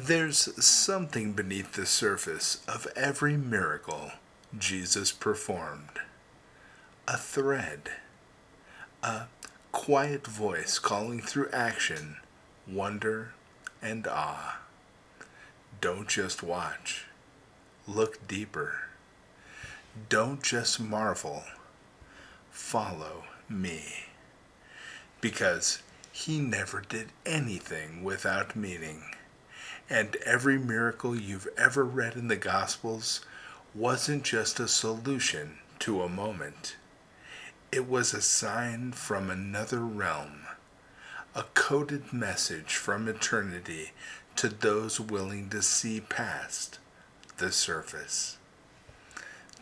There's something beneath the surface of every miracle Jesus performed. A thread, a quiet voice calling through action, wonder, and awe. Don't just watch. Look deeper. Don't just marvel. Follow me. Because he never did anything without meaning. And every miracle you've ever read in the Gospels wasn't just a solution to a moment. It was a sign from another realm, a coded message from eternity to those willing to see past the surface.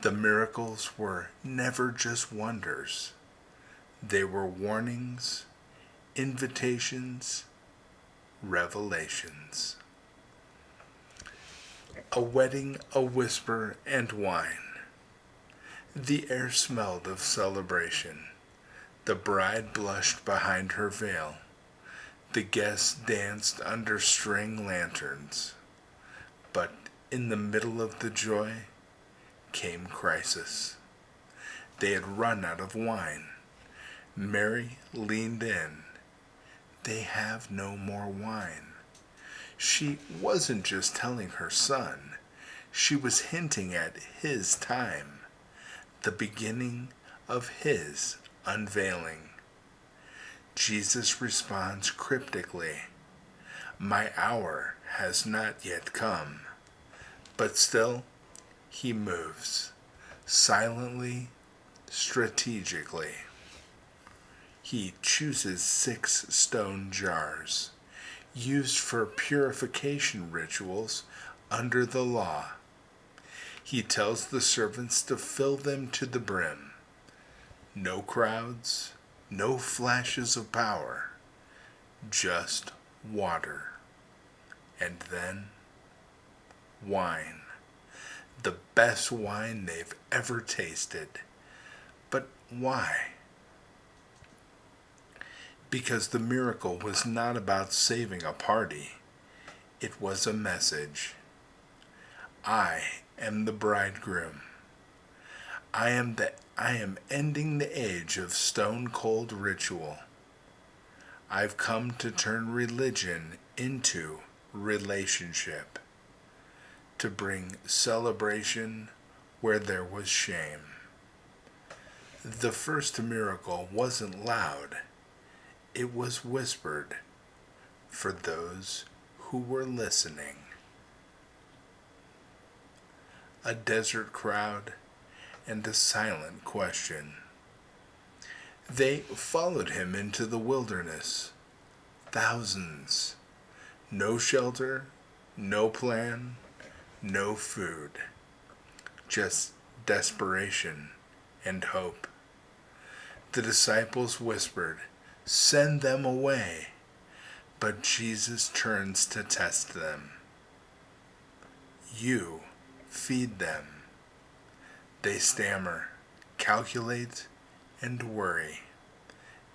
The miracles were never just wonders. They were warnings, invitations, revelations. A wedding, a whisper, and wine. The air smelled of celebration. The bride blushed behind her veil. The guests danced under string lanterns. But in the middle of the joy came crisis. They had run out of wine. Mary leaned in. They have no more wine. She wasn't just telling her son. She was hinting at his time, the beginning of his unveiling. Jesus responds cryptically, "My hour has not yet come." But still, he moves, silently, strategically. He chooses 6 stone jars, used for purification rituals under the law. He tells the servants to fill them to the brim. No crowds, no flashes of power, just water. And then wine. The best wine they've ever tasted. But why? Because the miracle was not about saving a party. It was a message. I am the bridegroom. I am ending the age of stone-cold ritual. I've come to turn religion into relationship, to bring celebration where there was shame. The first miracle wasn't loud. It was whispered for those who were listening. A desert crowd and a silent question. They followed him into the wilderness. Thousands. No shelter, no plan, no food. Just desperation and hope. The disciples whispered, "Send them away." But Jesus turns to test them. "You feed them." They stammer, calculate, and worry.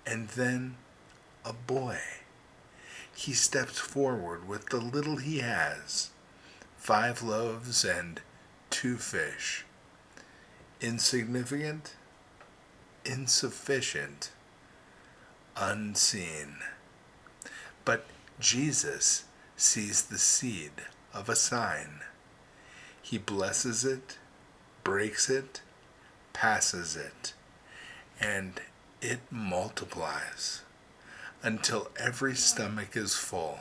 And then a boy. He steps forward with the little he has, 5 loaves and 2 fish. Insignificant, insufficient, unseen. But Jesus sees the seed of a sign. He blesses it, breaks it, passes it, and it multiplies until every stomach is full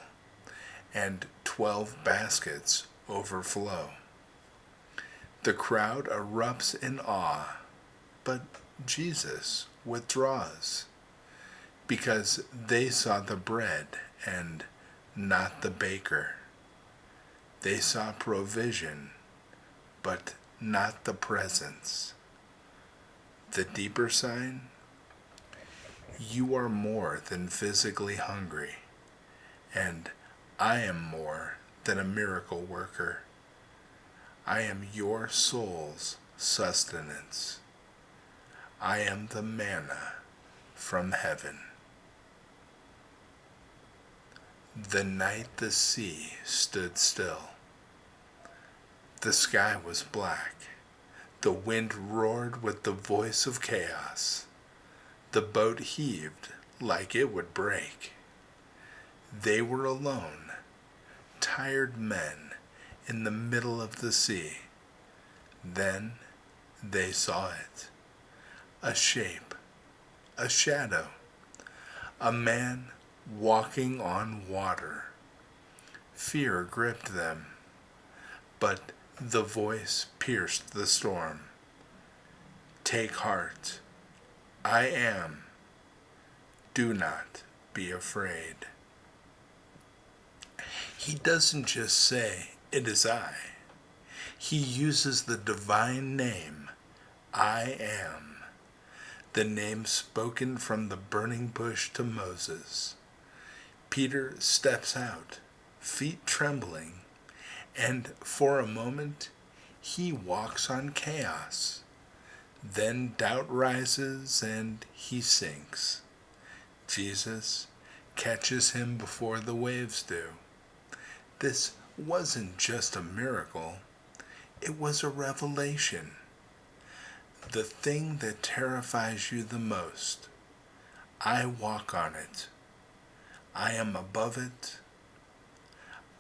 and 12 baskets overflow. The crowd erupts in awe, but Jesus withdraws because they saw the bread and not the baker. They saw provision, but not the presence. The deeper sign? You are more than physically hungry, and I am more than a miracle worker. I am your soul's sustenance. I am the manna from heaven. The night the sea stood still. The sky was black. The wind roared with the voice of chaos. The boat heaved like it would break. They were alone, tired men in the middle of the sea. Then they saw it. A shape, a shadow, a man walking on water. Fear gripped them, but the voice pierced the storm. Take heart, I am. Do not be afraid. He doesn't just say, it is I. He uses the divine name, I am, the name spoken from the burning bush to Moses. Peter steps out, feet trembling, and for a moment he walks on chaos. Then doubt rises and he sinks. Jesus catches him before the waves do. This wasn't just a miracle, it was a revelation. The thing that terrifies you the most, I walk on it. I am above it.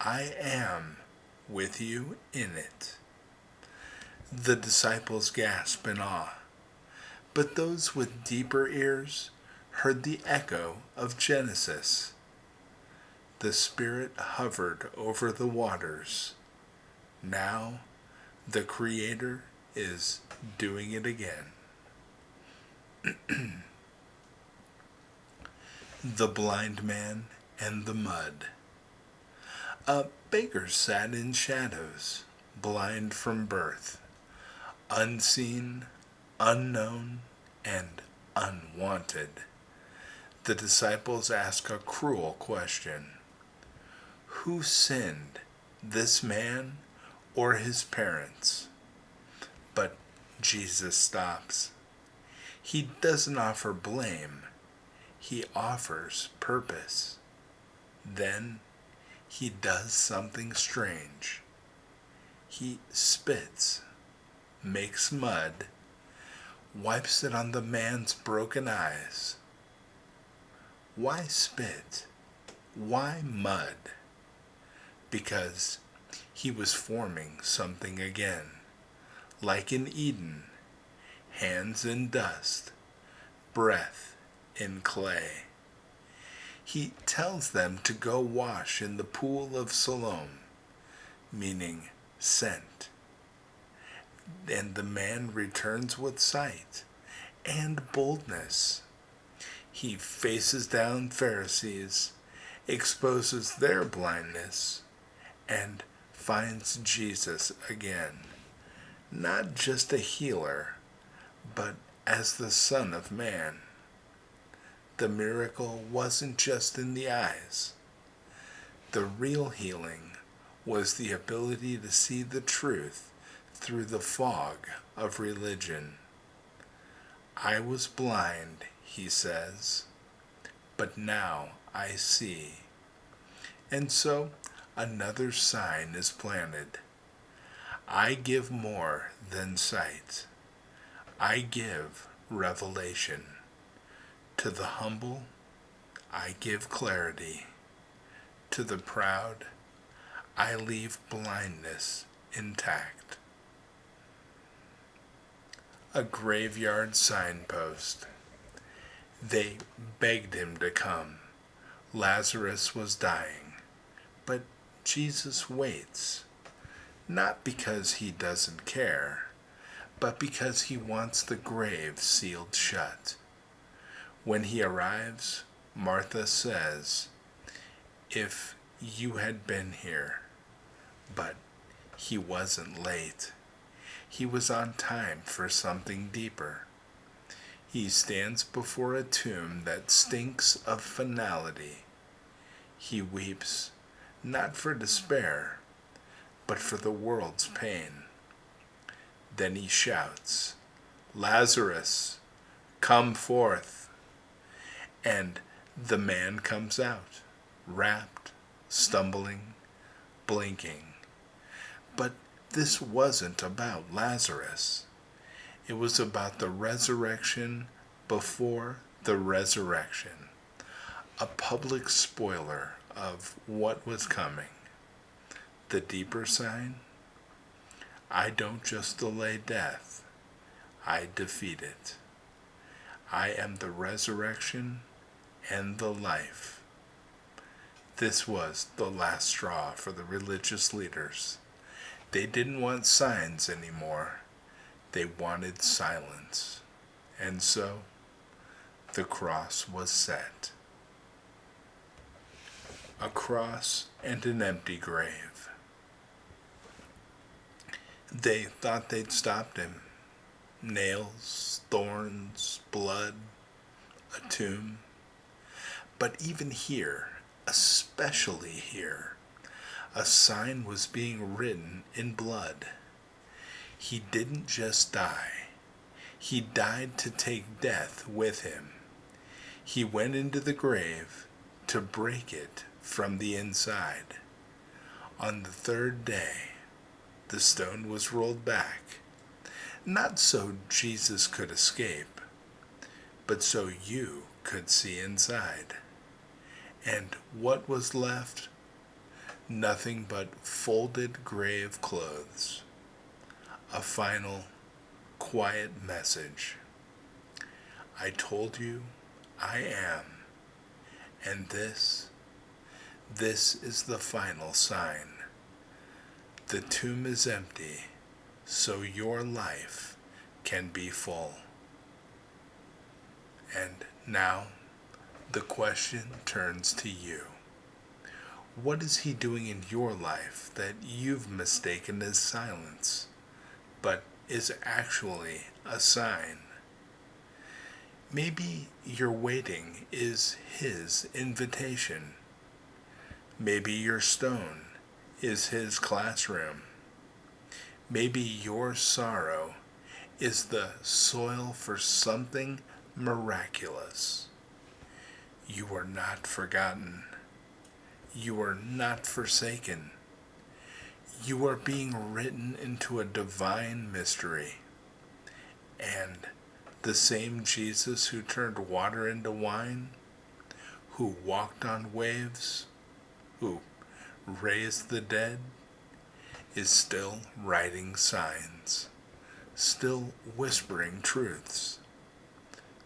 I am with you in it. The disciples gasp in awe, but those with deeper ears heard the echo of Genesis. The Spirit hovered over the waters. Now the Creator is doing it again. The blind man and the mud. A beggar sat in shadows, blind from birth, unseen, unknown, and unwanted. The disciples ask a cruel question. Who sinned, this man or his parents? But Jesus stops. He doesn't offer blame. He offers purpose. Then he does something strange. He spits, makes mud, wipes it on the man's broken eyes. Why spit? Why mud? Because he was forming something again, like in Eden, hands in dust, breath in clay. He tells them to go wash in the pool of Siloam, meaning sent. And the man returns with sight and boldness. He faces down Pharisees, exposes their blindness, and finds Jesus again, not just a healer, but as the Son of Man. The miracle wasn't just in the eyes. The real healing was the ability to see the truth through the fog of religion. I was blind, he says, but now I see. And so another sign is planted. I give more than sight. I give revelation. To the humble, I give clarity. To the proud, I leave blindness intact. A graveyard signpost. They begged him to come. Lazarus was dying. But Jesus waits, not because he doesn't care, but because he wants the grave sealed shut. When he arrives, Martha says, if you had been here. But he wasn't late. He was on time for something deeper. He stands before a tomb that stinks of finality. He weeps, not for despair, but for the world's pain. Then he shouts, Lazarus, come forth. And the man comes out, wrapped, stumbling, blinking. But this wasn't about Lazarus. It was about the resurrection before the resurrection. A public spoiler of what was coming. The deeper sign: I don't just delay death, I defeat it. I am the resurrection and the life. This was the last straw for the religious leaders. They didn't want signs anymore. They wanted silence. And so the cross was set. A cross and an empty grave. They thought they'd stopped him. Nails, thorns, blood, a tomb. But even here, especially here, a sign was being written in blood. He didn't just die. He died to take death with him. He went into the grave to break it from the inside. On the third day, the stone was rolled back, not so Jesus could escape, but so you could see inside. And what was left? Nothing but folded grave clothes. A final, quiet message. I told you I am, and this is the final sign. The tomb is empty, so your life can be full. And now, the question turns to you. What is he doing in your life that you've mistaken as silence, but is actually a sign? Maybe your waiting is his invitation. Maybe your stone is his classroom. Maybe your sorrow is the soil for something miraculous. You are not forgotten. You are not forsaken. You are being written into a divine mystery. And the same Jesus who turned water into wine, who walked on waves, who raised the dead, is still writing signs, still whispering truths,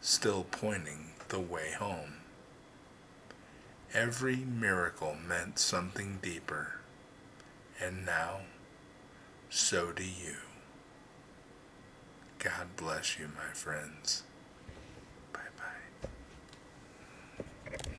still pointing the way home. Every miracle meant something deeper, and now, so do you. God bless you, my friends.